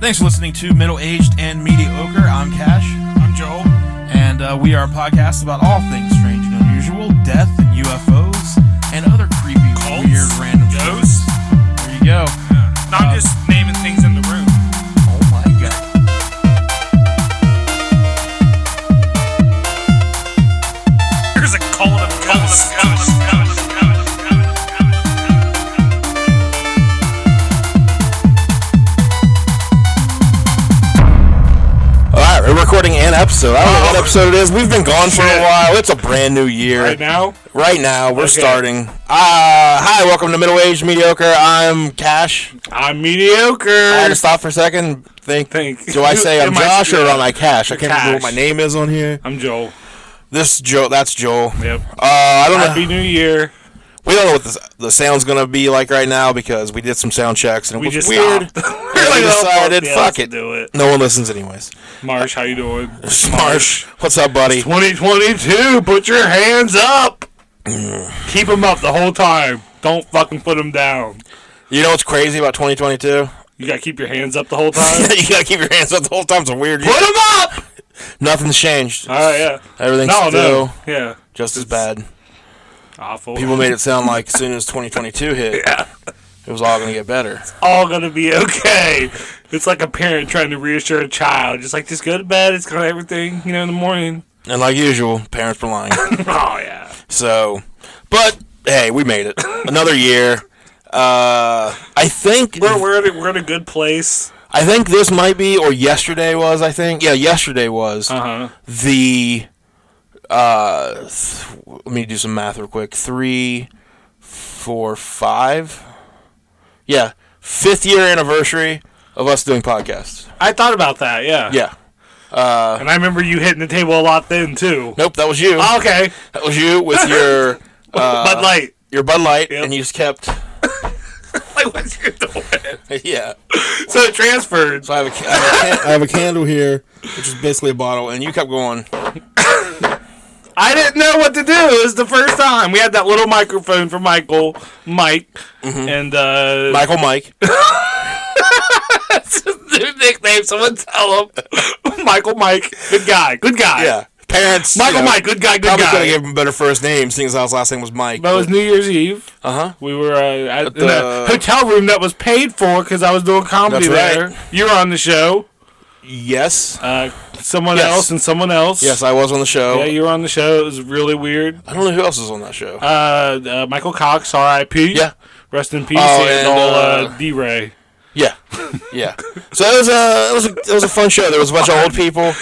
Thanks for listening to Middle Aged and Mediocre. I'm Cash. I'm Joel. And we are a podcast about all things strange and unusual, death and UFOs, and other creepy, cults, weird, random ghosts. There you go. Yeah. No, I'm just naming things in the room. Oh my god. There's a cult of ghosts. We're recording an episode. I don't know what episode it is. We've been gone for a while. It's a brand new year. Right now, we're starting. Hi, welcome to Middle Aged Mediocre. I'm Cash. I'm Mediocre. I had to stop for a second. Think. Do I say I'm Josh or am I Cash? I can't remember what my name is on here. I'm Joel. That's Joel. Yep. I don't know. Happy New Year. We don't know what the sound's going to be like right now because we did some sound checks and it was weird. We decided, fuck it. Do it. No one listens anyways. Marsh, how you doing? Marsh, what's up, buddy? 2022, put your hands up. Keep them up the whole time. Don't fucking put them down. You know what's crazy about 2022? You gotta keep your hands up the whole time? You gotta keep your hands up the whole time. It's a weird year. Put them up! Nothing's changed. All right, yeah. Everything's still yeah. just as bad. Awful. People made it sound like as soon as 2022 hit, it was all going to get better. It's all going to be okay. It's like a parent trying to reassure a child. Just go to bed. It's got everything, in the morning. And like usual, parents were lying. Oh, yeah. So, but, hey, we made it. Another year. I think... We're in a good place. I think this might be, or yesterday was, I think. Yeah, yesterday was the... let me do some math real quick. 3, 4, 5. Yeah, 5th year anniversary of us doing podcasts. I thought about that, yeah. Yeah. And I remember you hitting the table a lot then, too. Nope, that was you. Oh, okay. That was you with your... Bud Light. Your Bud Light, yep. And you just kept... Like, what's your doing? Yeah. So it transferred. So I have a candle here, which is basically a bottle, and you kept going... I didn't know what to do. It was the first time. We had that little microphone for Mike, and Michael Mike. That's his new nickname. Someone tell him. Michael Mike, good guy. Yeah, parents. Michael Mike, good guy. Probably could have given him a better first name, seeing as how his last name was Mike. That was New Year's Eve. We were in a hotel room that was paid for because I was doing comedy there. Right. You were on the show. Yes. Someone else and someone else. Yes, I was on the show. Yeah, you were on the show. It was really weird. I don't know who else was on that show. Michael Cox, R.I.P. Yeah. Rest in peace. And D-Ray. Yeah. Yeah. So it was a fun show. There was a bunch of old people.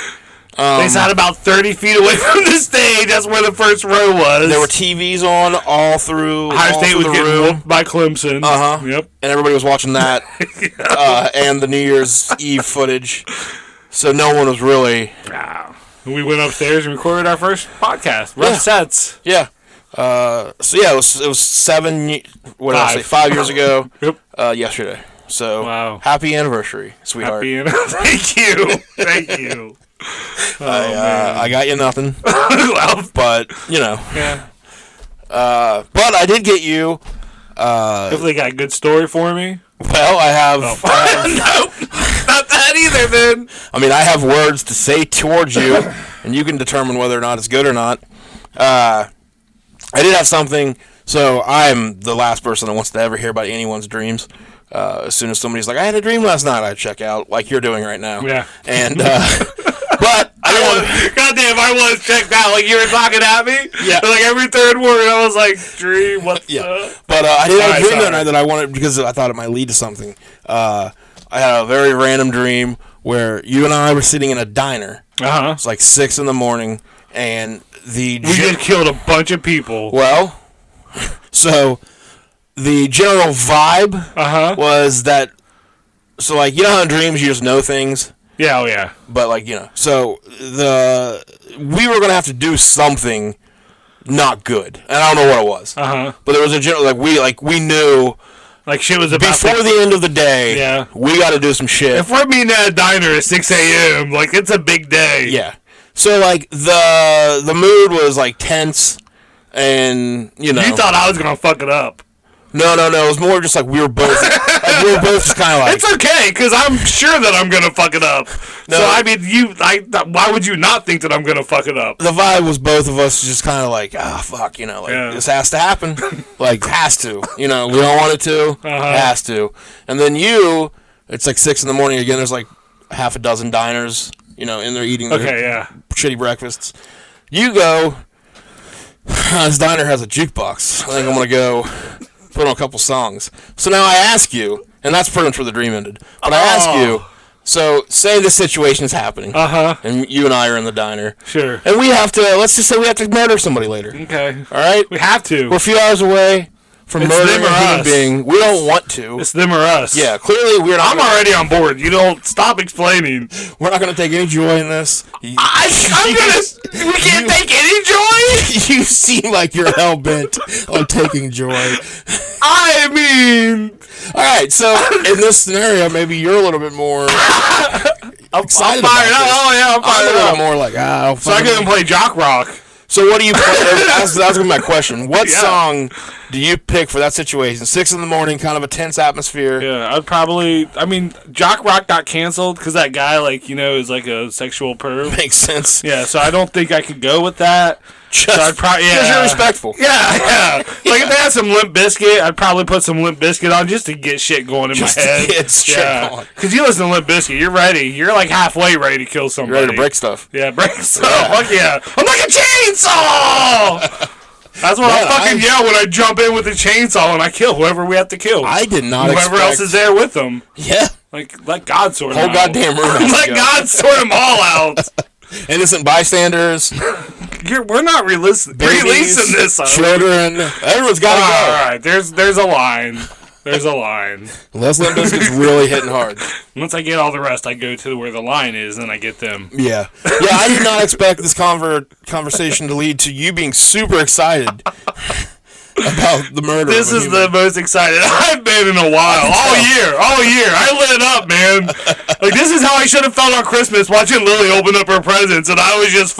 They sat about 30 feet away from the stage. That's where the first row was. There were TVs on all through Ohio State was getting whooped by Clemson. Yep. And everybody was watching that. And the New Year's Eve footage. So no one was really... We went upstairs and recorded our first podcast. Rough sets. Yeah. It was 5 years ago. Yep. Yesterday. So happy anniversary, sweetheart. Thank you. Thank you. I got you nothing. Well, but Yeah. But I did get you. Hopefully, got a good story for me. Well, I have. No, not that either. Then. I mean, I have words to say towards you, and you can determine whether or not it's good or not. I did have something. So I'm the last person that wants to ever hear about anyone's dreams. As soon as somebody's like, I had a dream last night, I check out, like you're doing right now. Yeah. And, but goddamn, I was checked out like you were talking at me. Yeah. Like every third word, I was like, dream, what's up? But I did have a dream that night that I wanted, because I thought it might lead to something. I had a very random dream where you and I were sitting in a diner. It's like 6 in the morning, and we just killed a bunch of people. Well, so the general vibe was that, so like, you know how in dreams you just know things? Yeah, oh yeah. But like, so we were going to have to do something not good. And I don't know what it was. But there was a general, we knew, like shit was about before the end of the day, we got to do some shit. If we're meeting at a diner at 6 a.m., like it's a big day. Yeah. So like the mood was like tense, and You thought I was going to fuck it up. No. It was more just like we were both just kind of like. It's okay, because I'm sure that I'm gonna fuck it up. No, so I mean, why would you not think that I'm gonna fuck it up? The vibe was both of us just kind of like, fuck, this has to happen, like has to, we don't want it to, has to, and then it's like 6 a.m. again. There's like half a dozen diners, in there eating their shitty breakfasts. You go. This diner has a jukebox. I think I'm gonna go put on a couple songs. So now I ask you, and that's pretty much where the dream ended. But I ask you, so say this situation is happening, and you and I are in the diner, sure, and let's just say we have to murder somebody later. Okay, all right, we have to. We're a few hours away from murdering a human being. We don't want to. It's them or us. Yeah, clearly we're not. I'm already on board. You don't stop explaining. We're not going to take any joy in this. We can't take any joy? You seem like you're hell-bent on taking joy. I mean... Alright, so in this scenario, maybe you're a little bit more excited about this. Oh, yeah, I'm fired up. I'm a little more like, so I can play Jock Rock. So what do you play? That's going to be my question. What song do you pick for that situation? 6 a.m, kind of a tense atmosphere. Yeah, Jock Rock got canceled because that guy, is like a sexual perv. Makes sense. Yeah, so I don't think I could go with that. Because you're respectful. Yeah. Like if they had some Limp Bizkit, I'd probably put some Limp Bizkit on just to get shit going in my head. Because you listen to Limp Bizkit, you're ready. You're like halfway ready to kill somebody. You're ready to break stuff. Yeah, break stuff. Yeah. Fuck yeah. I'm like a chainsaw! That's what I fucking yell when I jump in with the chainsaw and I kill whoever we have to kill. I did not Whoever else is there with them. Yeah. Let God sort them out. Whole goddamn room. Let God sort them all out. Innocent bystanders. We're not releasing this. Children. Everyone's got to go. All right. There's a line. There's a line. Unless Limp Bizkit's really hitting hard. Once I get all the rest, I go to where the line is, and I get them. Yeah. Yeah, I did not expect this conversation to lead to you being super excited about the murder. This is the most excited I've been in a while. All year. I lit up, man. This is how I should have felt on Christmas, watching Lily open up her presents, and I was just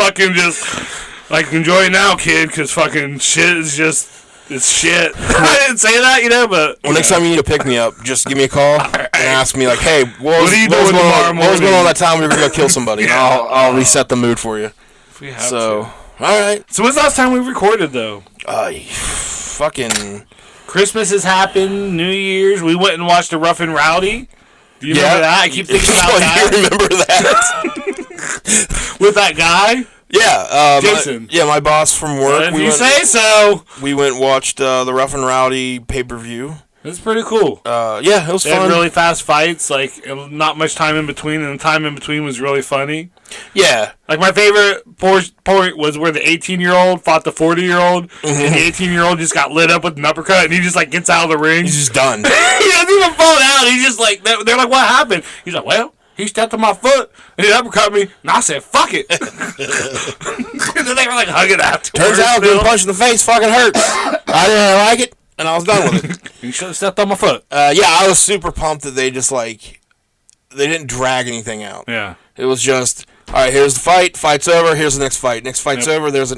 enjoy it now, kid, because fucking shit is just... It's shit. I didn't say that, but... Well, next time you need to pick me up, just give me a call and ask me, hey, what are you doing tomorrow morning? What was going on that time we were going to kill somebody? And I'll reset the mood for you. If we have to. All right. So when's the last time we recorded, though? Fucking... Christmas has happened, New Year's. We went and watched a Rough and Rowdy. Do you remember that? I keep thinking about that. You remember that? With that guy? Yeah, Jason. My boss from work. If you say so. We went and watched the Rough and Rowdy pay-per-view. It's pretty cool. Yeah, it was fun. They had really fast fights, not much time in between, and the time in between was really funny. Yeah. My favorite point was where the 18-year-old fought the 40-year-old, and the 18-year-old just got lit up with an uppercut, and he just, gets out of the ring. He's just done. He doesn't even fall down. He's just they're like, what happened? He's like, well... He stepped on my foot, and he uppercut me, and I said, fuck it. And then they were hugging afterwards. Turns out getting punched in the face fucking hurts. I didn't like it, and I was done with it. You should have stepped on my foot. Yeah, I was super pumped that they just, they didn't drag anything out. Yeah. It was just, all right, here's the fight, fight's over, here's the next fight. Next fight's over, there's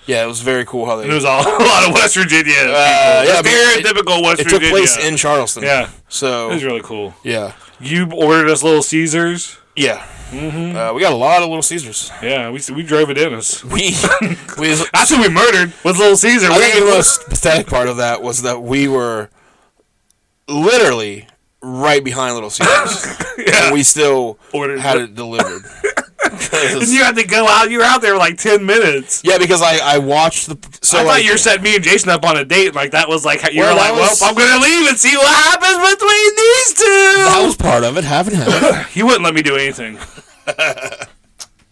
yeah, it was very cool how they... It was a lot of West Virginia people. Stereotypical West Virginia. It took place in Charleston. Yeah. So... It was really cool. Yeah. You ordered us Little Caesars? Yeah. Mm-hmm. We got a lot of Little Caesars. Yeah, we drove it in us. That's who we murdered, was Little Caesar. I think the most pathetic part of that was that we were literally right behind Little Caesars. Yeah. And we still had it delivered. And you had to go out. You were out there 10 minutes. Yeah, because I watched the... So I thought you were setting me and Jason up on a date. That was I'm going to leave and see what happens between these two. That was part of it. Half and half. He wouldn't let me do anything.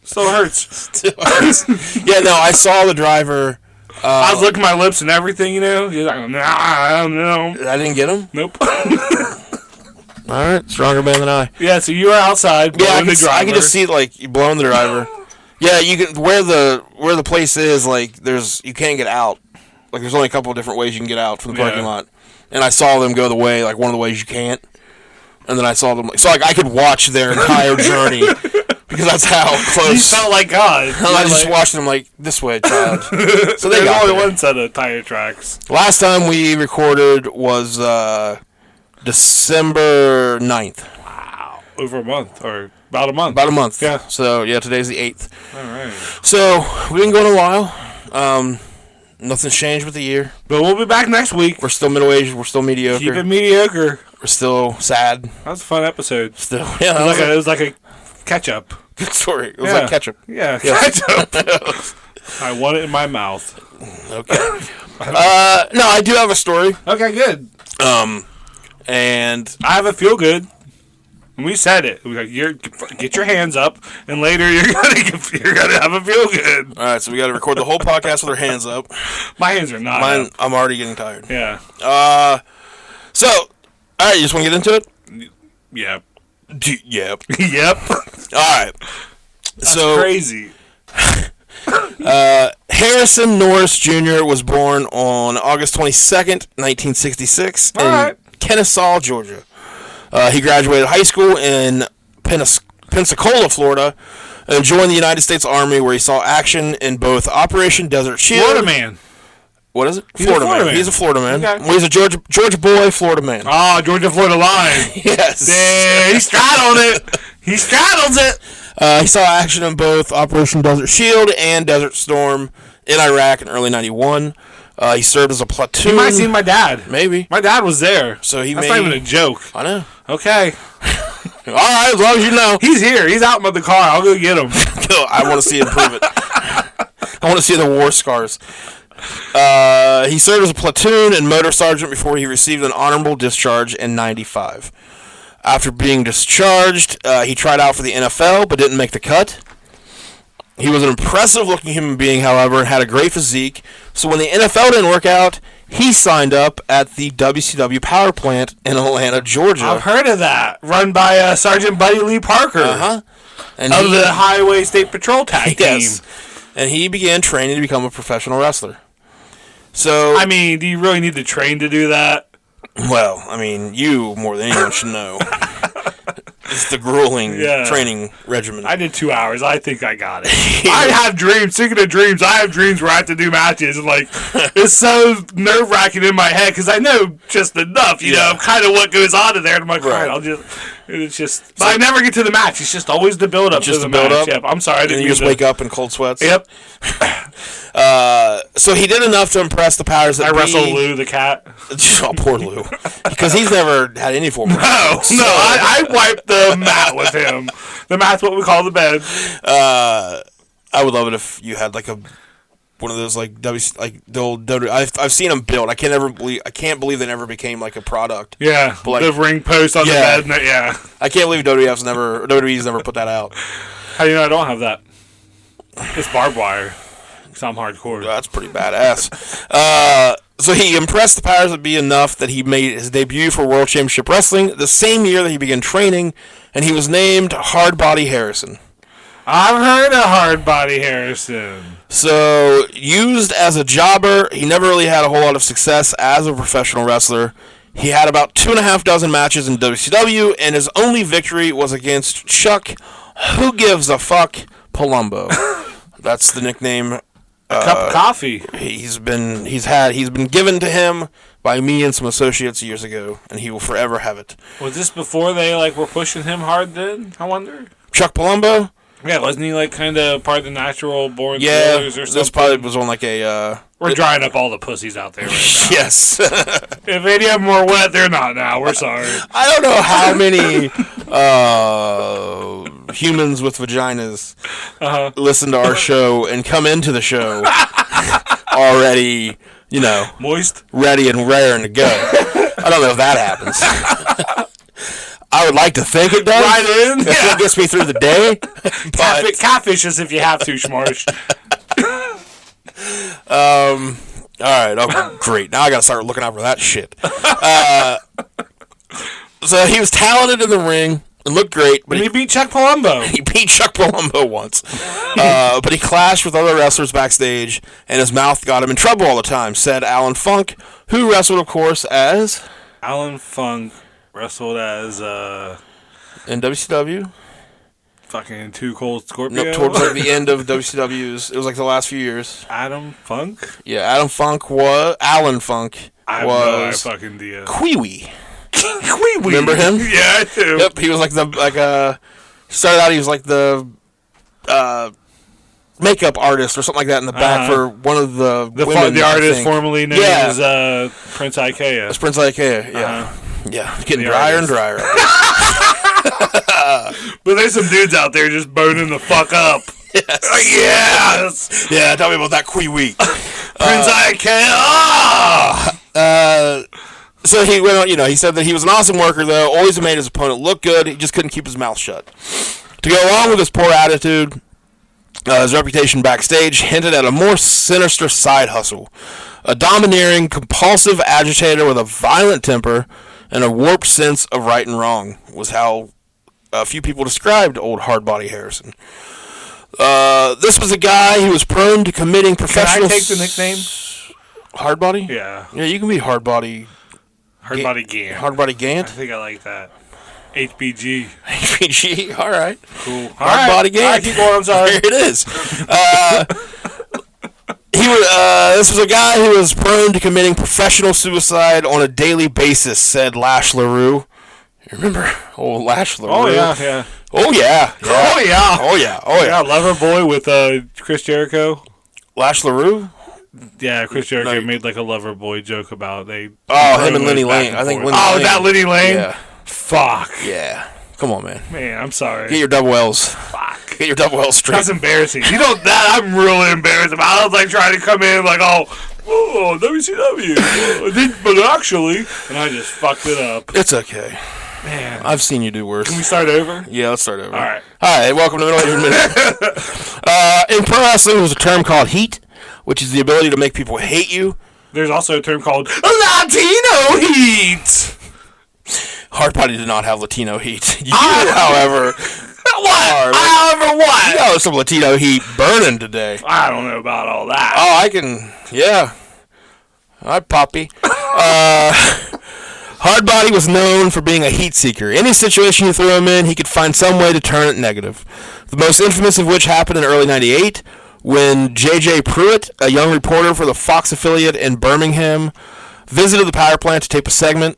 Still hurts. Yeah, no, I saw the driver... I was licking my lips and everything, He's like, nah, I don't know. I didn't get him? Nope. All right, stronger man than I. Yeah, so you were outside blowing the driver. I can just see you blowing the driver. Yeah, you can where the place is. There's you can't get out. There's only a couple of different ways you can get out from the parking lot. And I saw them go the way one of the ways you can't. And then I saw them so I could watch their entire journey because that's how You close. felt like God. I just watched them like, this way, child. So they There's got only there. one set of tire tracks. Last time we recorded was December 9th. Wow. Over a month, or about a month. About a month. Yeah. So, yeah, today's the 8th. All right. So, we've been going a while. Nothing's changed with the year. But we'll be back next week. We're still middle-aged. We're still mediocre. Keep it mediocre. We're still sad. That was a fun episode. Still, yeah, It was like a catch-up. good story. It was like ketchup. Yeah, ketchup. I want it in my mouth. Okay. No, I do have a story. Okay, good. And I have a feel good. And we said it. We were like, get your hands up, and later you're gonna have a feel good. all right, so we got to record the whole podcast with our hands up. My hands are not Mine, up. I'm already getting tired. Yeah. So, all right, you just want to get into it? Yeah. Yep. Yep. All right. That's So crazy. Harrison Norris Jr. was born on August 22nd, 1966, in right. Kennesaw, Georgia. He graduated high school in Pensacola, Florida, and joined the United States Army, where he saw action in both Operation Desert Shield. Florida man. What is it? He's a Florida man. He's a Florida man. Okay. Well, he's a Georgia boy, Florida man. Oh, Georgia-Florida line. Yes. Yeah, he straddled it. He straddles it. He saw action in both Operation Desert Shield and Desert Storm in Iraq in early '91. He served as a platoon. You might have seen my dad. Maybe. My dad was there. So That's not even a joke. I know. Okay. All right, as long as you know. He's here. He's out by the car. I'll go get him. I want to see him prove it. I want to see the war scars. He served as a platoon and motor sergeant before he received an honorable discharge in '95. After being discharged, he tried out for the NFL but didn't make the cut. He was an impressive-looking human being, however, and had a great physique. So when the NFL didn't work out, he signed up at the WCW power plant in Atlanta, Georgia. I've heard of that. Run by Sergeant Buddy Lee Parker And of the Highway State Patrol tag yes. team. And he began training to become a professional wrestler. So, I mean, do you really need to train to do that? well, I mean, you more than anyone should know. It's the grueling training regimen. I did 2 hours. I think I got it. I have dreams. Speaking of dreams, I have dreams where I have to do matches. And like, it's so nerve-wracking in my head because I know just enough, you know, kind of what goes on in there. And I'm like, all right, I'll just... It's just... But I never get to the match. It's just always the build-up to the match. Yep. I'm sorry. I didn't and you just wake up in cold sweats. Yep. So he did enough to impress the powers that I be. wrestled Lou the cat. Oh, poor Lou. Because he's never had any form of No, I wiped the mat with him. The mat's what we call the bed. I would love it if you had like one of those like the old WWE. I've seen them built. I can't believe they never became like a product. Yeah, but like, the ring post on the bed. Yeah, I can't believe WWE's never put that out. How do you know I don't have that? It's barbed wire. Because I'm hardcore. That's pretty badass. So he impressed the powers that be enough that he made his debut for World Championship Wrestling the same year that he began training, and he was named Hardbody Harrison. I've heard of Hardbody Harrison. So, used as a jobber, he never really had a whole lot of success as a professional wrestler. He had about 2.5 matches in WCW, and his only victory was against Chuck Who Gives a Fuck Palumbo. That's the nickname. A cup of coffee. He's been given to him by me and some associates years ago, and he will forever have it. Was this before they were pushing him hard then? I wonder. Chuck Palumbo? Yeah, wasn't he kind of part of the Natural Born Thrillers or something? This probably was on like a... We're drying up all the pussies out there right now. Yes. If any of them were wet, they're not now. We're sorry. I don't know how many humans with vaginas listen to our show and come into the show already, moist, ready and raring to go. I don't know if that happens. I would like to think it does. Right in. If it gets me through the day. Catfish us if you have to, Schmarsh. All right. Oh, great. Now I got to start looking out for that shit. So he was talented in the ring and looked great. But he beat Chuck Palumbo. He beat Chuck Palumbo once. But he clashed with other wrestlers backstage, and his mouth got him in trouble all the time, said Alan Funk, who wrestled, of course, as... Alan Funk wrestled as... in WCW? Fucking Too Cold Scorpio. Nope, towards like the end of WCW's. It was like the last few years. Adam Funk. Yeah, Alan Funk was I have no fucking idea. Kwee-wee. Kwee-wee. Remember him? Yeah, I do. Yep, he was like started out. He was like the makeup artist or something like that in the back for one of the women. The artist formerly known as Prince Ikea. It's Prince Ikea. Yeah, yeah, it's getting drier and drier. But there's some dudes out there just boning the fuck up. Yes. Yeah, tell me about that Kwee-wee. Prince Ikea. So he went on, he said that he was an awesome worker, though, always made his opponent look good, he just couldn't keep his mouth shut. To go along with his poor attitude, his reputation backstage hinted at a more sinister side hustle. A domineering, compulsive agitator with a violent temper and a warped sense of right and wrong was how a few people described old Hardbody Harrison. This was a guy who was prone to committing professional... Can I take the nickname? Hardbody? Yeah. Yeah, you can be Hardbody... Hardbody Gant. Hardbody Gant? I think I like that. HBG. HBG, all right. Cool. Hardbody Gant. All right, keep going, I'm sorry. There it is. This was a guy who was prone to committing professional suicide on a daily basis, said Lash LaRue. You remember old Lash LaRue? Oh, yeah. Oh, yeah. Oh, yeah. Oh, yeah. Oh, yeah. Loverboy with Chris Jericho. Lash LaRue? Yeah, Chris Jericho made like a Loverboy joke about him and Lenny Lane. I think Lenny Lane. Oh, that Lenny Lane? Yeah. Fuck. Yeah. Come on, man. Man, I'm sorry. Get your double L's. Fuck. Get your double L's straight. That's embarrassing. That I'm really embarrassed about. I was like trying to come in like, WCW. But actually, and I just fucked it up. It's okay. Man. I've seen you do worse. Can we start over? Yeah, let's start over. All right. Hi, welcome to Middle Aged Minute. In pro wrestling, there's a term called heat, which is the ability to make people hate you. There's also a term called Latino heat. Hardbody did not have Latino heat. You, however... What? However what? You got some Latino heat burning today. I don't know about all that. Oh, I can... Yeah. Hi, Poppy. Hardbody was known for being a heat seeker. Any situation you threw him in, he could find some way to turn it negative. The most infamous of which happened in early '98 when J.J. Pruitt, a young reporter for the Fox affiliate in Birmingham, visited the power plant to tape a segment.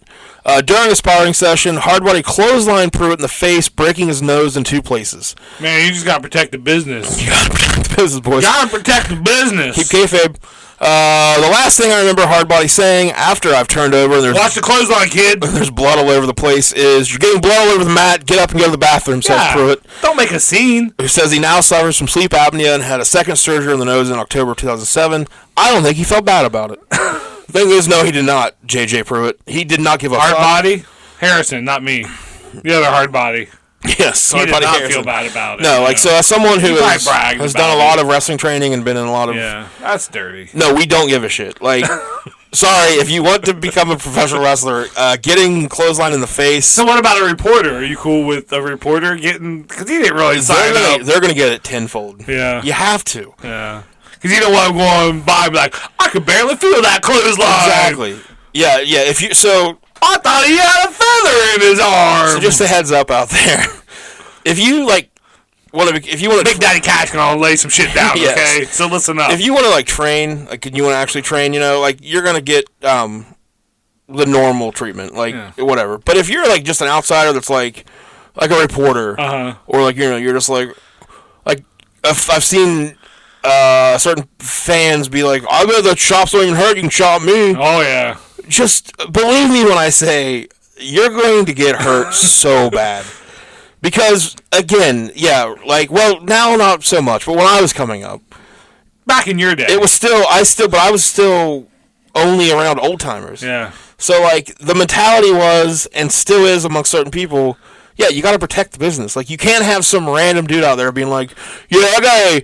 During a sparring session, Hardbody clotheslined Pruitt in the face, breaking his nose in 2 places. Man, you just gotta protect the business. You gotta protect the business, boys. Gotta protect the business. Keep kayfabe. The last thing I remember Hardbody saying after I've turned over and there's... Watch the clothesline, kid. There's blood all over the place is, you're getting blood all over the mat, get up and go to the bathroom, says Pruitt. Don't make a scene. Who says he now suffers from sleep apnea and had a second surgery on the nose in October 2007. I don't think he felt bad about it. The thing is, no, he did not, J.J. Pruitt. He did not give a fuck. Hardbody? Harrison, not me. The other Hardbody. Yes, he did not Harrison. feel bad about it. No, so as someone who has done a lot of of wrestling training and been in a lot of... Yeah, that's dirty. No, we don't give a shit. Like, sorry, if you want to become a professional wrestler, getting clothesline in the face... So what about a reporter? Are you cool with a reporter getting... Because he didn't really sign up. They're going to get it tenfold. Yeah. You have to. Yeah. Because you don't want to go on by and be like, I could barely feel that clothesline. Exactly. Yeah, if you... So... I thought he had a feather in his arm. So just a heads up out there. If you want to Big Daddy Cash gonna lay some shit down, yes. Okay? So listen up. If you want to train, and you want to actually train, you're gonna get the normal treatment, whatever. But if you're just an outsider that's like a reporter, or you're just like I've seen certain fans be like, I bet the chops don't even hurt. You can chop me. Oh yeah. Just believe me when I say you're going to get hurt so bad. Because, again, now not so much, but when I was coming up... Back in your day. It was I was still only around old-timers. Yeah. So, the mentality was, and still is amongst certain people, you gotta protect the business. You can't have some random dude out there being like, I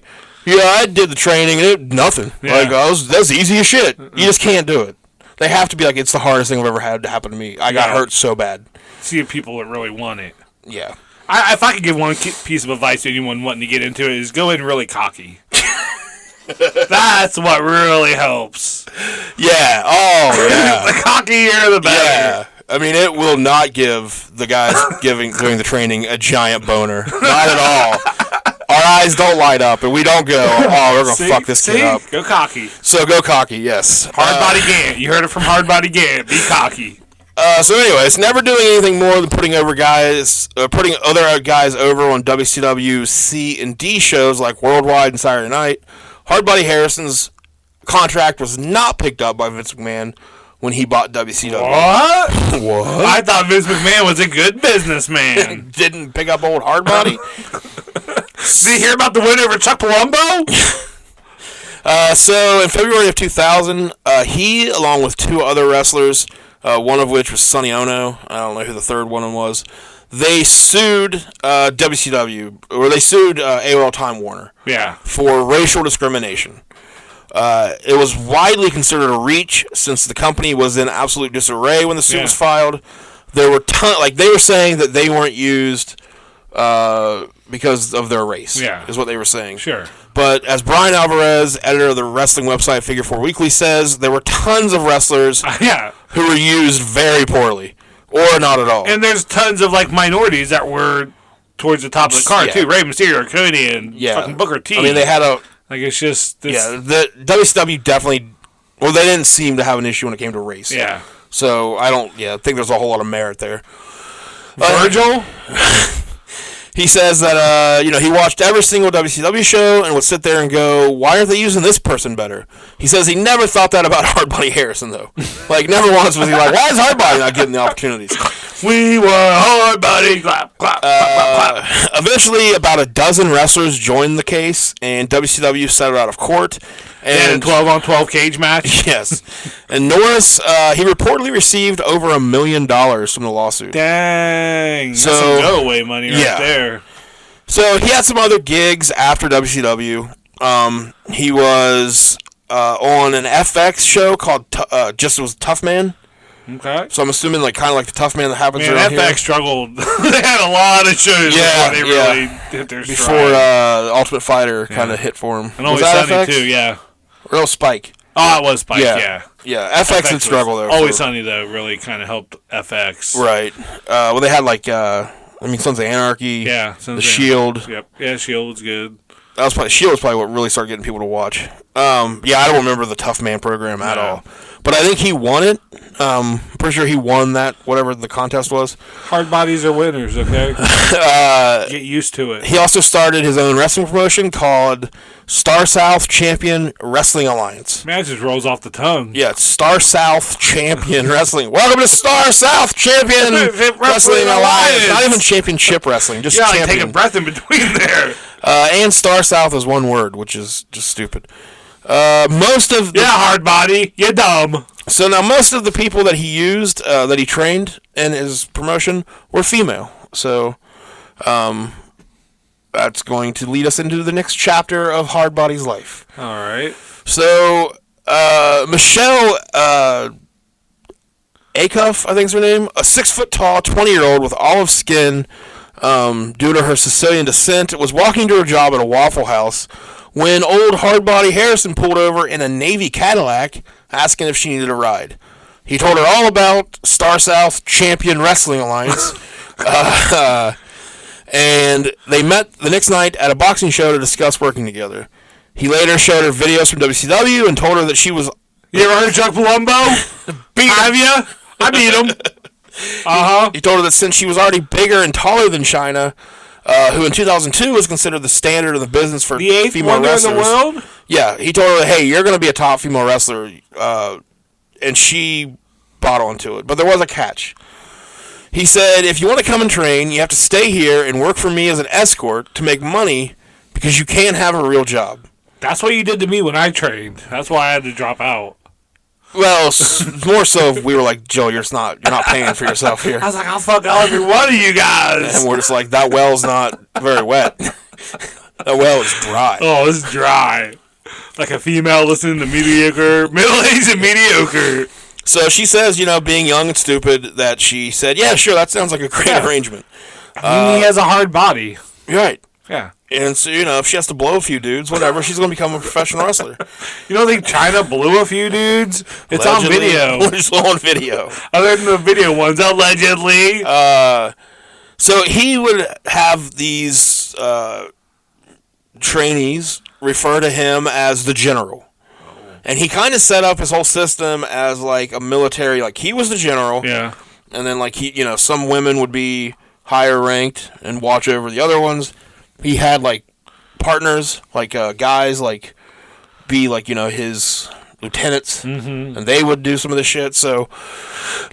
did the training, and it nothing. Yeah. That's easy as shit. You just can't do it. They have to be it's the hardest thing I've ever had to happen to me. I got hurt so bad. See people that really want it. Yeah. If I could give one piece of advice to anyone wanting to get into it, is go in really cocky. That's what really helps. Yeah. Oh, yeah. The cockier, the better. I mean, it will not give the guys doing the training a giant boner. Not at all. Our eyes don't light up, and we don't go, oh, we're going to fuck this kid up. Go cocky. So go cocky, yes. Hardbody Gant. You heard it from Hardbody Gant. Be cocky. So anyways, never doing anything more than putting other guys over on WCW C and D shows like Worldwide and Saturday Night. Hardbody Harrison's contract was not picked up by Vince McMahon when he bought WCW. What? What? I thought Vince McMahon was a good businessman. Didn't pick up old Hardbody? Did you hear about the win over Chuck Palumbo? So in February of 2000, he, along with two other wrestlers, one of which was Sonny Ono, I don't know who the third one was, they sued WCW, or they sued AOL Time Warner for racial discrimination. It was widely considered a reach since the company was in absolute disarray when the suit was filed. There were they were saying that they weren't used because of their race, is what they were saying. Sure. But as Brian Alvarez, editor of the wrestling website Figure 4 Weekly, says, there were tons of wrestlers who were used very poorly, or not at all. And there's tons of minorities that were towards the top of the card too. Rey Mysterio, Cody, and fucking Booker T. I mean, they had a it's just the WCW definitely. Well, they didn't seem to have an issue when it came to race. Yeah. So I don't. Yeah, I think there's a whole lot of merit there. Virgil. He says that, he watched every single WCW show and would sit there and go, why aren't they using this person better? He says he never thought that about Hardbody Harrison, though. Never once was he like, why is Hardbody not getting the opportunities? We were Hardbody. Clap, clap, clap, clap, clap. Eventually, about a dozen wrestlers joined the case, and WCW settled out of court. And 12-on-12 cage match. Yes. And Norris, he reportedly received over $1 million from the lawsuit. Dang. That's some go-away money right there. So he had some other gigs after WCW. He was on an FX show called it was Tough Man. Okay. So I'm assuming kind of like the Tough Man that happens around here. FX struggled. They had a lot of shows before they really hit their stride. Before Ultimate Fighter kind of hit for him. And Always Sunny too, yeah. Or Spike. Oh, it was Spike, yeah. Yeah, FX did struggle there. Always Sunny, though, really kind of helped FX. Right. Well, they had Sons of Anarchy. Yeah. The Shield. Yep. Yeah, Shield was good. Shield was probably what really started getting people to watch. I don't remember the Tough Man program at all. But I think he won it. I'm pretty sure he won that, whatever the contest was. Hard bodies are winners, okay? Get used to it. He also started his own wrestling promotion called Star South Champion Wrestling Alliance. Man, it just rolls off the tongue. Yeah, it's Star South Champion Wrestling. Welcome to Star South Champion Wrestling Alliance. Not even championship wrestling, just champion. Take a breath in between there. And Star South is one word, which is just stupid. Most of the hard body, you're dumb. So now most of the people that he used, that he trained in his promotion, were female. So that's going to lead us into the next chapter of Hardbody's life. All right. So Michelle Acuff, I think is her name, a 6-foot-tall, 20-year-old with olive skin, due to her Sicilian descent, was walking to her job at a Waffle House when old Hardbody Harrison pulled over in a Navy Cadillac, asking if she needed a ride. He told her all about Star South Champion Wrestling Alliance, and they met the next night at a boxing show to discuss working together. He later showed her videos from WCW and told her that she was... You ever heard of Chuck Palumbo? Have you? I beat him. He told her that since she was already bigger and taller than Chyna, who in 2002 was considered the standard of the business for the eighth female wonder wrestlers. In the world? Yeah, he told her, hey, you're going to be a top female wrestler, and she bought onto it. But there was a catch. He said, if you want to come and train, you have to stay here and work for me as an escort to make money because you can't have a real job. That's what you did to me when I trained. That's why I had to drop out. Well, more so if we were like, Joe, you're not paying for yourself here. I was like, I'll fuck every one of you guys. And we're just like, that well's not very wet. That well is dry. Oh, it's dry. Like a female listening to mediocre, middle-aged and mediocre. So she says, being young and stupid, that she said, yeah, sure, that sounds like a great arrangement. He has a hard body. Right. Yeah. And so, if she has to blow a few dudes, whatever, she's going to become a professional wrestler. You don't think China blew a few dudes? It's allegedly, on video. It's on video. Other than the video ones, allegedly. So he would have these trainees refer to him as the general. And he kind of set up his whole system as like a military, like he was the general. Yeah. And then like some women would be higher ranked and watch over the other ones. He had like partners, like guys, like be like his lieutenants, and they would do some of the shit. So,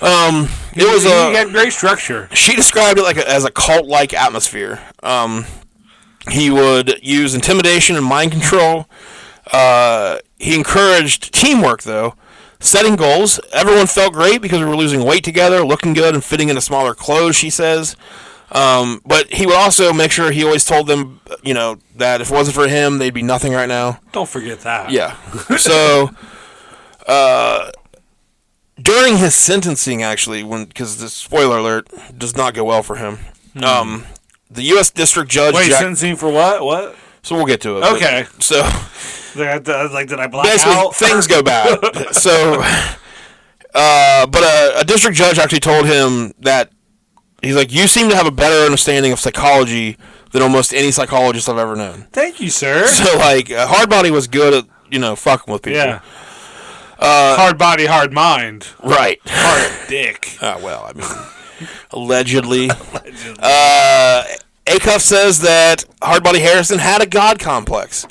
it was he had great structure. She described it as a cult-like atmosphere. He would use intimidation and mind control. He encouraged teamwork, though. Setting goals. Everyone felt great because we were losing weight together, looking good, and fitting into smaller clothes, she says. But he would also make sure he always told them, that if it wasn't for him, they'd be nothing right now. Don't forget that. Yeah. So, during his sentencing, actually, because the spoiler alert does not go well for him, the U.S. District Judge... Wait, sentencing for what? What? So we'll get to it. Okay. So... did I black basically, out? things go bad. So... but a district judge actually told him that he's like, you seem to have a better understanding of psychology than almost any psychologist I've ever known. Thank you, sir. So, like, Hardbody was good at, fucking with people. Yeah. Hard body, hard mind. Right. Hard dick. Well, I mean, allegedly. Acuff says that Hardbody Harrison had a god complex.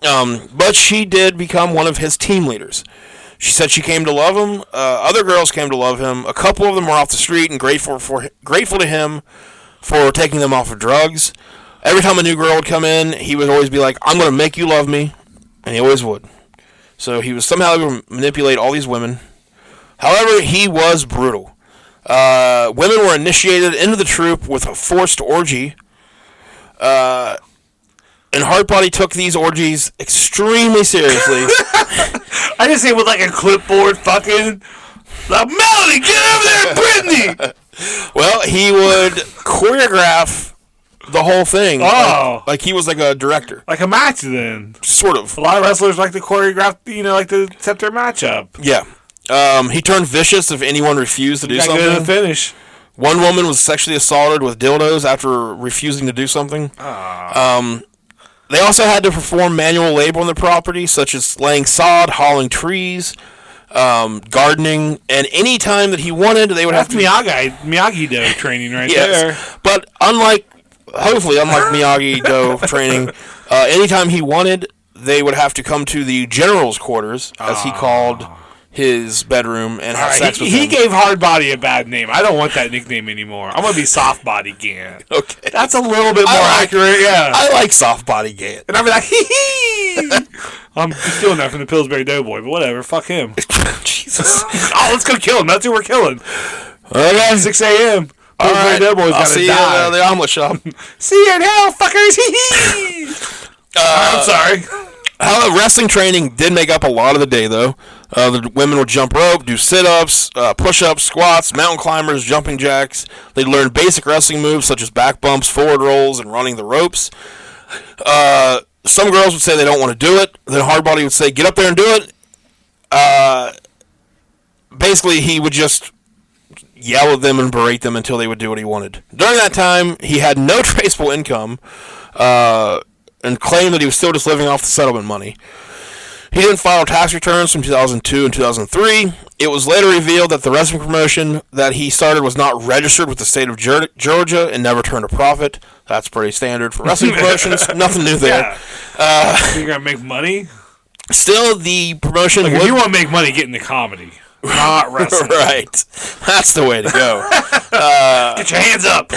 But she did become one of his team leaders. She said she came to love him. Other girls came to love him. A couple of them were off the street and grateful to him for taking them off of drugs. Every time a new girl would come in, he would always be like, I'm going to make you love me. And he always would. So he was somehow able to manipulate all these women. However, he was brutal. Women were initiated into the troop with a forced orgy. And Hardbody took these orgies extremely seriously. I just see with like a clipboard fucking... Like, Melody, get over there, Brittany! Well, he would choreograph the whole thing. Oh. Like he was like a director. Like a match then. Sort of. A lot of wrestlers like to choreograph, like to set their match up. Yeah. He turned vicious if anyone refused to do something. Good to finish. One woman was sexually assaulted with dildos after refusing to do something. They also had to perform manual labor on the property, such as laying sod, hauling trees, gardening, and any time that he wanted, they would have to... Miyagi-Do training right there. But hopefully unlike Miyagi-Do training, anytime he wanted, they would have to come to the general's quarters, as he called his bedroom, and have sex with him. He gave Hardbody a bad name. I don't want that nickname anymore. I'm going to be Soft Body Gant. Okay. That's a little bit more accurate, yeah. I like Soft Body Gant. And I'll be like, hee-hee! I'm stealing that from the Pillsbury Doughboy, but whatever. Fuck him. Jesus. Let's go kill him. That's who we're killing. Okay. 6 a.m. Pillsbury Doughboy's got to die. See you at the omelet shop. See you in hell, fuckers. Hee-hee! I'm sorry. However, wrestling training did make up a lot of the day, though. The women would jump rope, do sit-ups, push-ups, squats, mountain climbers, jumping jacks. They'd learn basic wrestling moves such as back bumps, forward rolls, and running the ropes. Some girls would say they don't want to do it. Then Hardbody would say, get up there and do it. Basically, he would just yell at them and berate them until they would do what he wanted. During that time, he had no traceable income, and claimed that he was still just living off the settlement money. He didn't file tax returns from 2002 and 2003. It was later revealed that the wrestling promotion that he started was not registered with the state of Georgia and never turned a profit. That's pretty standard for wrestling promotions. Nothing new there. Yeah. You're going to make money? Still, the promotion... If you want to make money, get into comedy. Not wrestling. Right. That's the way to go. Get your hands up.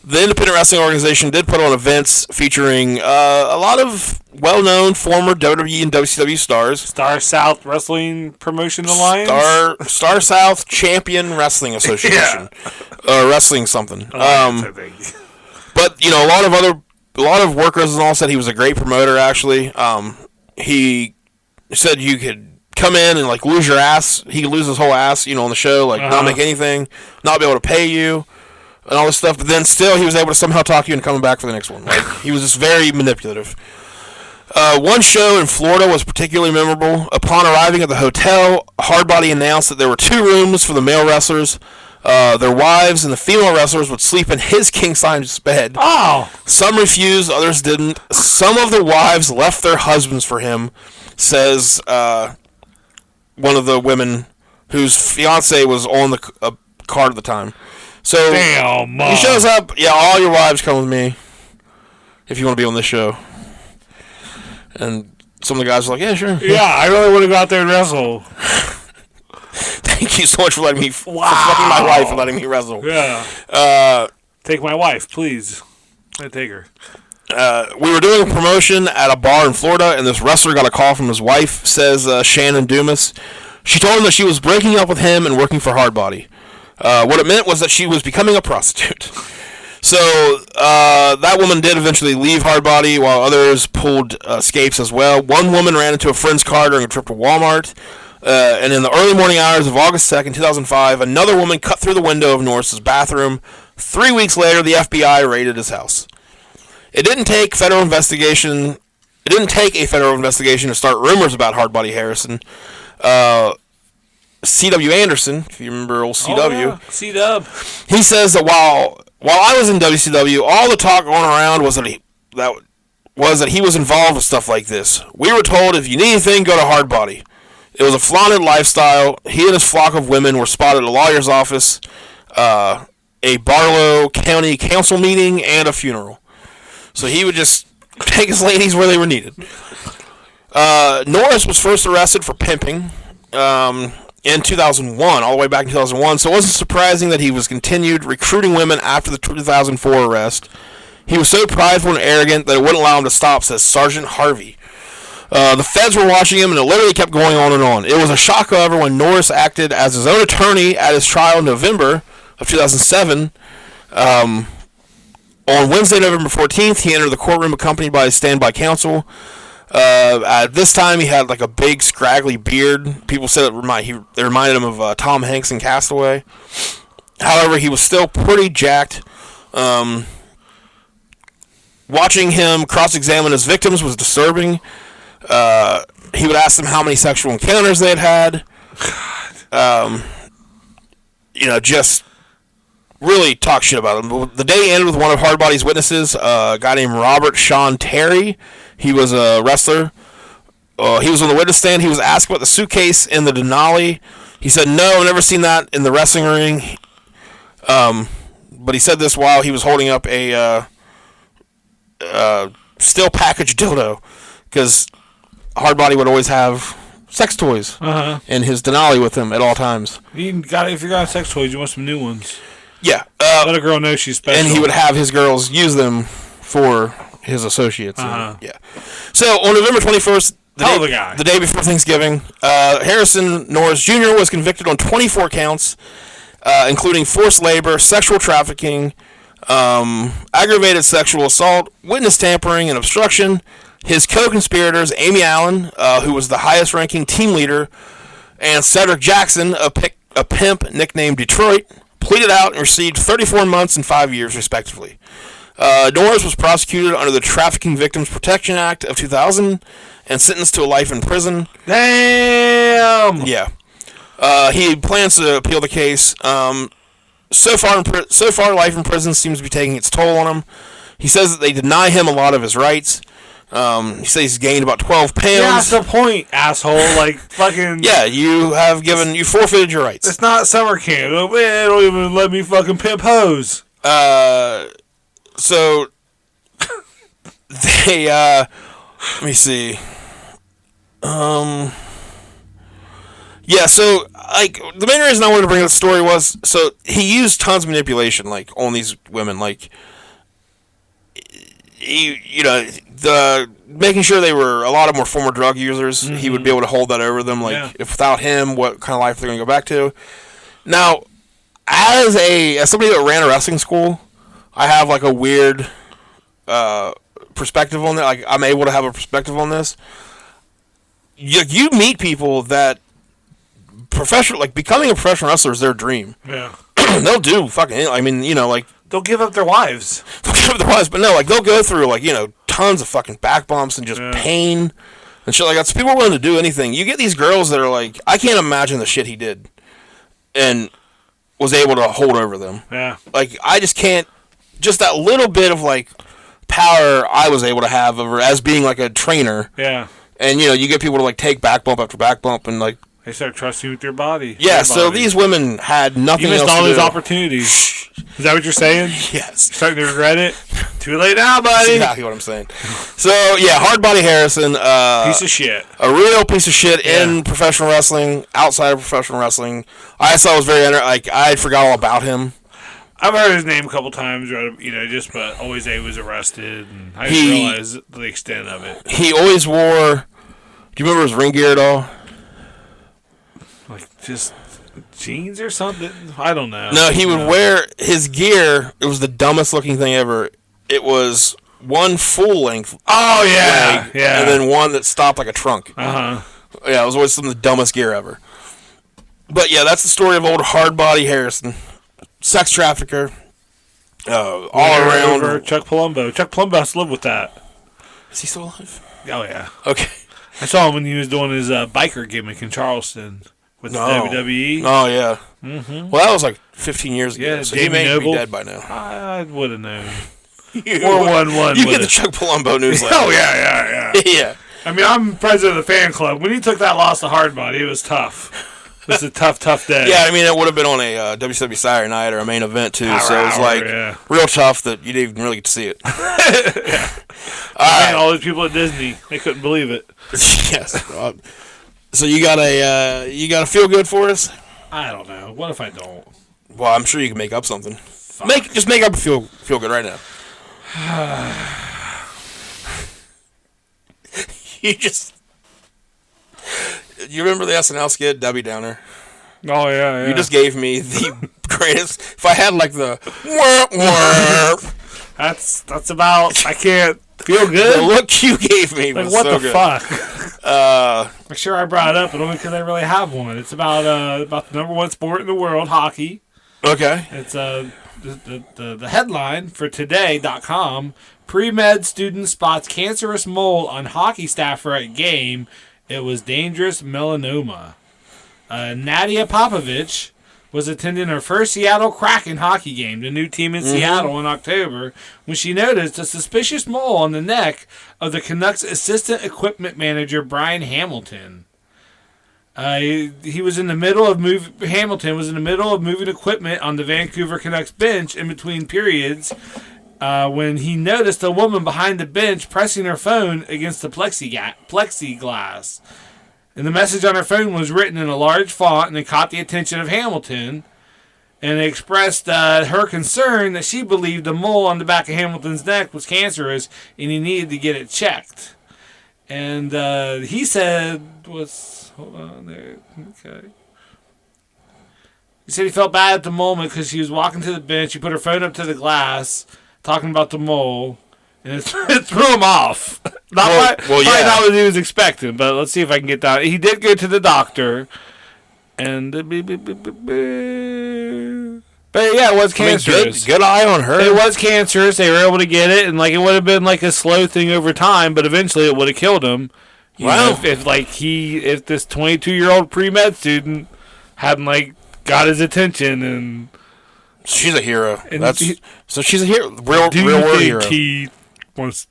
The independent wrestling organization did put on events featuring a lot of well-known former WWE and WCW stars. Star South Wrestling Promotion Alliance? Star South Champion Wrestling Association. Wrestling something. But, a lot of workers and all said he was a great promoter, actually. He said you could come in and, lose your ass. He could lose his whole ass, on the show, not make anything, not be able to pay you. and all this stuff, but then still he was able to somehow talk you into coming back for the next one. Like, he was just very manipulative. One show in Florida was particularly memorable. Upon arriving at the hotel, Hardbody announced that there were 2 rooms for the male wrestlers. Their wives and the female wrestlers would sleep in his king-size bed. Oh! Some refused, others didn't. Some of the wives left their husbands for him, says one of the women whose fiance was on the card at the time. So damn, he shows up. Yeah, all your wives come with me if you want to be on this show. And some of the guys are like, yeah, sure. Yeah, I really want to go out there and wrestle. Thank you so much for letting me, for fucking my wife and letting me wrestle. Yeah. Take my wife, please. I take her. We were doing a promotion at a bar in Florida, and this wrestler got a call from his wife, says Shannon Dumas. She told him that she was breaking up with him and working for Hardbody. What it meant was that she was becoming a prostitute. So that woman did eventually leave Hardbody, while others pulled escapes as well. One woman ran into a friend's car during a trip to Walmart. And in the early morning hours of August 2nd, 2005, another woman cut through the window of Norris's bathroom. 3 weeks later, the FBI raided his house. It didn't take a federal investigation to start rumors about Hardbody Harrison. C.W. Anderson, if you remember old C.W. Oh, yeah. C-Dub. He says that while I was in WCW, all the talk going around was that he was involved with stuff like this. We were told, if you need anything, go to Hardbody. It was a flaunted lifestyle. He and his flock of women were spotted at a lawyer's office, a Barlow County Council meeting, and a funeral. So he would just take his ladies where they were needed. Norris was first arrested for pimping in 2001, all the way back in 2001, so it wasn't surprising that he was continued recruiting women after the 2004 arrest. He was so prideful and arrogant that it wouldn't allow him to stop, says Sergeant Harvey. The feds were watching him, and it literally kept going on and on. It was a shock, however, when Norris acted as his own attorney at his trial in November of 2007. On Wednesday, November 14th, he entered the courtroom accompanied by his standby counsel. At this time, he had like a big, scraggly beard. People said they reminded him of Tom Hanks in Castaway. However, he was still pretty jacked. Watching him cross-examine his victims was disturbing. He would ask them how many sexual encounters they had. Just really talk shit about them. The day ended with one of Hardbody's witnesses, a guy named Robert Sean Terry. He was a wrestler. He was on the witness stand. He was asked about the suitcase in the Denali. He said, no, I've never seen that in the wrestling ring. But he said this while he was holding up a still packaged dildo, because Hardbody would always have sex toys in his Denali with him at all times. If you got sex toys, you want some new ones. Yeah. Let a girl know she's special. And he would have his girls use them for his associates. Yeah. So on November 21st, the day before Thanksgiving, Harrison Norris Jr. was convicted on 24 counts, including forced labor, sexual trafficking, aggravated sexual assault, witness tampering, and obstruction. His co-conspirators, Amy Allen, who was the highest-ranking team leader, and Cedric Jackson, a pimp nicknamed Detroit, pleaded out and received 34 months and 5 years, respectively. Norris was prosecuted under the Trafficking Victims Protection Act of 2000 and sentenced to a life in prison. Damn! Yeah. He plans to appeal the case. So far, life in prison seems to be taking its toll on him. He says that they deny him a lot of his rights. He says he's gained about 12 pounds. Yeah, that's the point, asshole. Like, fucking... Yeah, you forfeited your rights. It's not summer camp. Oh, man, they don't even let me fucking pimp hoes. So, they, let me see. Yeah, so, like, the main reason I wanted to bring up the story was, so, he used tons of manipulation, like, on these women, like, making sure they were, a lot of them were former drug users. Mm-hmm. He would be able to hold that over them, like, if without him, what kind of life they're going to go back to. Now, as somebody that ran a wrestling school, I have, like, a weird perspective on that. Like, I'm able to have a perspective on this. You meet people that becoming a professional wrestler is their dream. Yeah. They'll do fucking, I mean, like, They'll give up their wives. But no, like they'll go through like tons of fucking back bumps and just pain and shit like that. So people are willing to do anything. You get these girls that are like, I can't imagine the shit he did, and was able to hold over them. Yeah. Like I just can't. Just that little bit of like power I was able to have over as being like a trainer. Yeah. And you get people to like take back bump after back bump and like they start trusting with your body. Yeah. So these women had nothing. You missed else all to those do. opportunities. Is that what you're saying? Yes. Starting to regret it? Too late now, buddy. That's exactly what I'm saying. So, yeah, Hardbody Harrison. Piece of shit. A real piece of shit in professional wrestling, outside of professional wrestling. I thought it was very, I forgot all about him. I've heard his name a couple times, but always he was arrested, and I didn't realize the extent of it. He always wore, do you remember his ring gear at all? Like, just jeans or something? I don't know. No, he would wear his gear. It was the dumbest looking thing ever. It was one full length. Oh, yeah. Leg, yeah. And then one that stopped like a trunk. Uh-huh. Yeah, it was always some of the dumbest gear ever. But yeah, that's the story of old Hardbody Harrison. Sex trafficker. All around. Over Chuck Palumbo. Chuck Palumbo has to live with that. Is he still alive? Oh, yeah. Okay. I saw him when he was doing his biker gimmick in Charleston with the WWE. Oh, yeah. Mm-hmm. Well, that was like 15 years ago, yeah, so Davey he may Noble. be dead by now. I would have known. 411. You get the Chuck Palumbo newsletter. Oh, yeah. Yeah. I mean, I'm president of the fan club. When he took that loss to Hardbody, it was tough. It was a tough day. Yeah, I mean, it would have been on a WCW Saturday night or a main event, too. So it was like real tough that you didn't even really get to see it. All those people at Disney, they couldn't believe it. Yes. So you got a feel good for us? I don't know. What if I don't? Well, I'm sure you can make up something. Just make up a feel good right now. You remember the SNL skit, Debbie Downer? Oh, yeah. You just gave me the greatest. If I had like the that's about. I can't feel good. The look you gave me was what so the good. fuck? I'm sure I brought it up, but only because I really have one. It's about the number one sport in the world, hockey. Okay. It's the headline for today.com. Pre-med student spots cancerous mole on hockey staffer at game. It was dangerous melanoma. Nadia Popovich was attending her first Seattle Kraken hockey game, the new team in Seattle in October, when she noticed a suspicious mole on the neck of the Canucks assistant equipment manager, Brian Hamilton. He was in the middle of Hamilton was in the middle of moving equipment on the Vancouver Canucks bench in between periods when he noticed a woman behind the bench pressing her phone against the plexiglass. And the message on her phone was written in a large font, and it caught the attention of Hamilton. And it expressed her concern that she believed the mole on the back of Hamilton's neck was cancerous, and he needed to get it checked. And he said, hold on there, okay. He said he felt bad at the moment because she was walking to the bench. She put her phone up to the glass, talking about the mole, and it threw him off. Probably not what he was expecting, but let's see if I can get that. He did go to the doctor, and but yeah, it was cancerous. Good eye on her. It was cancerous. They were able to get it, and it would have been a slow thing over time, but eventually it would have killed him. Wow. If this 22-year-old pre-med student hadn't got his attention, and she's a hero. So she's a hero, real world hero. He wants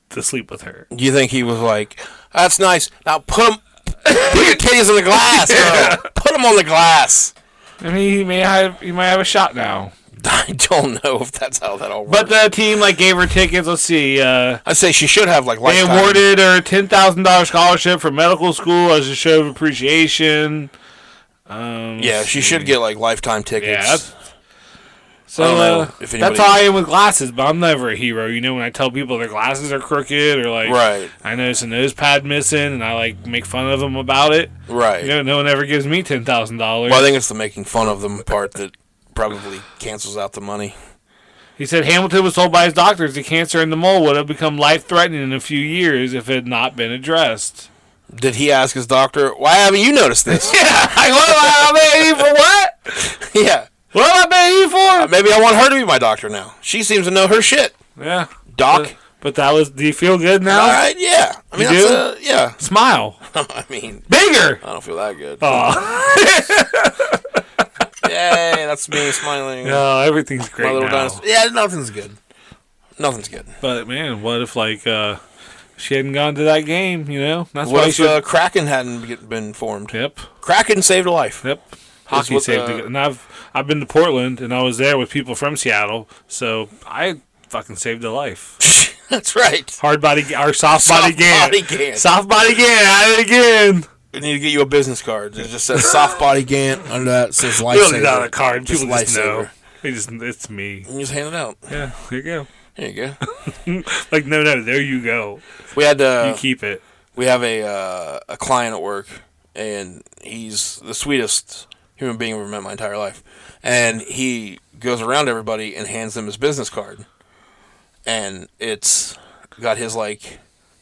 to sleep with her. Do you think he was like, that's nice, now put your titties in the glass, girl. Put them on the glass. I mean, he might have a shot now. I don't know if that's how that all works. But the team gave her tickets. Let's see. I'd say she should have lifetime. They awarded her a $10,000 scholarship for medical school as a show of appreciation. Yeah, she should get lifetime tickets. Yeah. So that's how I am with glasses, but I'm never a hero. When I tell people their glasses are crooked or right. I notice a nose pad missing and I make fun of them about it. Right. No one ever gives me $10,000. Well, I think it's the making fun of them part that probably cancels out the money. He said Hamilton was told by his doctors the cancer in the mole would have become life-threatening in a few years if it had not been addressed. Did he ask his doctor, why haven't you noticed this? Yeah. For what? Yeah. What am I paying you for? Maybe I want her to be my doctor now. She seems to know her shit. Yeah. Doc. But that was. Do you feel good now? All right, yeah. I mean, you that's do? Yeah. Smile. I mean, bigger. I don't feel that good. Oh. Yay, that's me smiling. No, everything's great My little now. dinosaur. Yeah, nothing's good. Nothing's good. But man, what if like she hadn't gone to that game? You know, that's What why if Kraken hadn't been formed? Yep. Kraken saved a life. Yep. Hockey saved it. And I've been to Portland and I was there with people from Seattle, so I fucking saved a life. That's right. Hardbody, our soft body Gant. Soft body Gant, at it again. We need to get you a business card. It just says soft body Gant. Under that it says lifesaver. You don't need that on a card. People just know. Lifesaver. It's me. You just hand it out. Yeah, here you go. There you go. Like, no, there you go. We had you keep it. We have a client at work, and he's the sweetest human being I've ever met in my entire life. And he goes around to everybody and hands them his business card. And it's got his, like,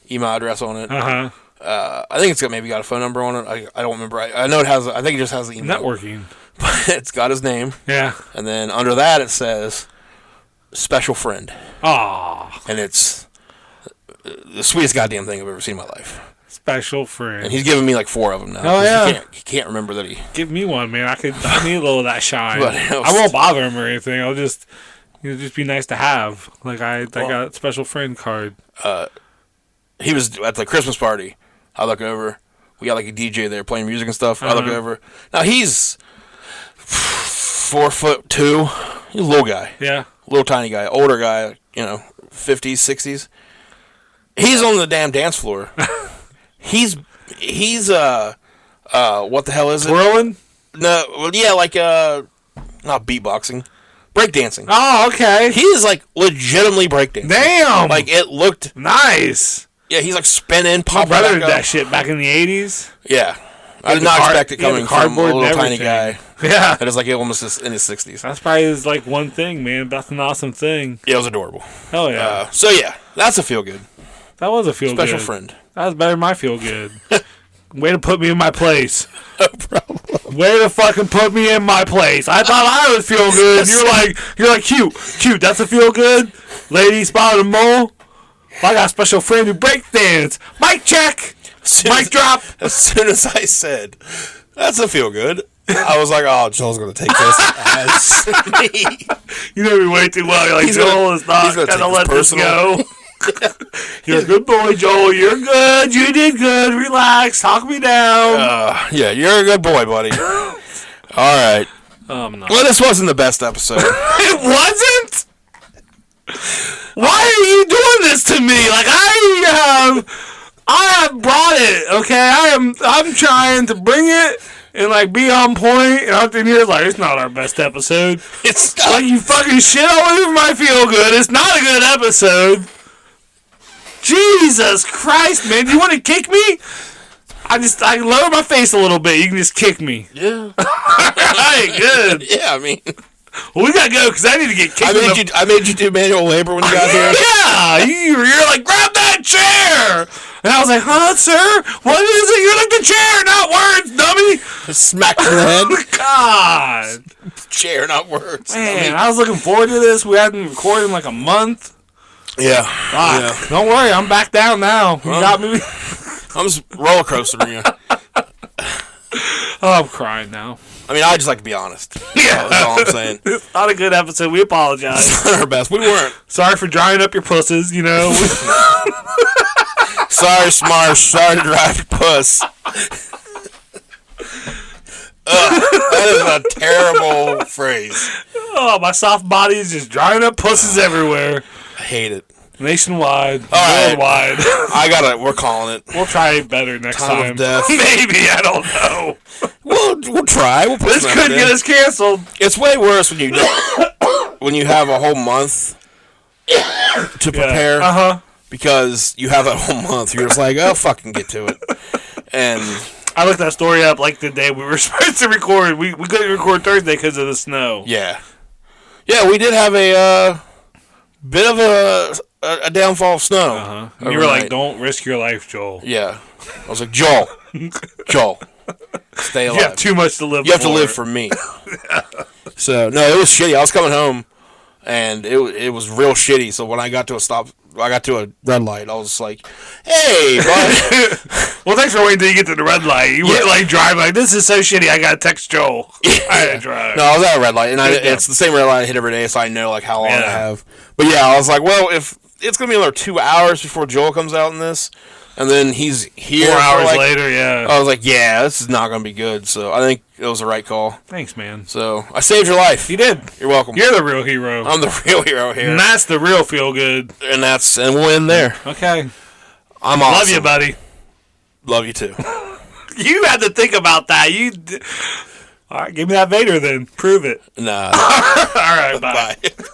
email address on it. Uh-huh. I think it's maybe got a phone number on it. I don't remember. I know it has. I think it just has the email. Networking. But it's got his name. Yeah. And then under that it says special friend. Aww. And it's the sweetest goddamn thing I've ever seen in my life. Special friend. And he's given me like 4 of them now. Oh yeah. He can't remember that he. Give me one, man. I need a little of that shine. I won't bother him or anything. I'll just. It'll just be nice to have. Like I got a special friend card. He was at the Christmas party. I look over. We got like a DJ there playing music and stuff. I look over. Now he's 4'2". He's a little guy. Yeah. Little tiny guy. Older guy. 50s, 60s. He's on the damn dance floor. he's what the hell is it? Twirling? No, well, yeah, like not beatboxing. Breakdancing. Oh, okay. He is like legitimately breakdancing. Damn. Like it looked nice. Yeah, he's like spinning, My popping brother did back that up. shit back in the 80s. Yeah. I did not expect it coming from a little tiny guy. Yeah. That is like almost in his 60s. That's probably his like one thing, man. That's an awesome thing. Yeah, it was adorable. Oh yeah. So yeah, that's a feel good. That was a feel good. Special friend. That was better than my feel good. Way to put me in my place. No problem. Way to fucking put me in my place. I thought I would feel good. You're like cute. That's a feel good. Lady spotted a mole. I got a special friend who break dance. Mic check. Mic drop. As soon as I said, that's a feel good, I was like, oh, Joel's going to take this as me. You know me way too well. You're like, Joel is not going to let this go. You're a good boy, Joel. You're good. You did good. Relax. Talk me down. Yeah, you're a good boy, buddy. All right. No. Well, this wasn't the best episode. It wasn't? Why are you doing this to me? Like, I have brought it, okay? I'm trying to bring it and, like, be on point, and I'm in here like, it's not our best episode. It's not. Like, you fucking shit all over my feel good. It's not a good episode. Jesus Christ, man. Do you want to kick me? I lower my face a little bit. You can just kick me. Yeah. Alright, good. Yeah, I mean. Well, we gotta go because I need to get kicked. I made you do manual labor when you got here. Yeah, you're like, grab that chair, and I was like, huh, sir? What is it? You're like the chair, not words, dummy. Smack your head. God, chair, not words. Man, I was looking forward to this. We hadn't recorded in like a month. Yeah. Yeah. Don't worry, I'm back down now. You got me. I'm just roller coastering you. Oh, I'm crying now. I mean, I just like to be honest. Yeah. That's all I'm saying. It's not a good episode. We apologize. It's not our best. We weren't. Sorry for drying up your pusses, you know. Sorry, Smarsh. Sorry to drive your puss. That is a terrible phrase. Oh, my soft body is just drying up pusses everywhere. I hate it. Nationwide. All worldwide. Right. We're calling it. We'll try better next time. Of death. Maybe, I don't know. We'll try. We'll put this could get us canceled. It's way worse when you have a whole month to prepare. Yeah. Because you have that whole month. You're just like, oh, fucking get to it. And I looked that story up like the day we were supposed to record. We couldn't record Thursday because of the snow. Yeah. Yeah, we did have a bit of a downfall of snow. And you were like, don't risk your life, Joel. Yeah. I was like, Joel. Stay alive. You have too much to live. You have to live for me. So no, it was shitty. I was coming home, and it was real shitty. So when I got to a red light. I was just like, "Hey, bud." Well, thanks for waiting until you get to the red light. You were like driving like, "This is so shitty. I gotta text Joel." I had to drive. No, I was at a red light, and it's the same red light I hit every day, so I know like how long I have. But yeah, I was like, well, if it's gonna be another 2 hours before Joel comes out in this. And then he's here 4 hours later, yeah. I was like, yeah, this is not going to be good. So I think it was the right call. Thanks, man. So I saved your life. You did. You're welcome. You're the real hero. I'm the real hero here. And that's the real feel good. And we'll end there. Okay. I'm awesome. Love you, buddy. Love you too. You had to think about that. All right, give me that Vader then. Prove it. Nah. All right, bye. Bye.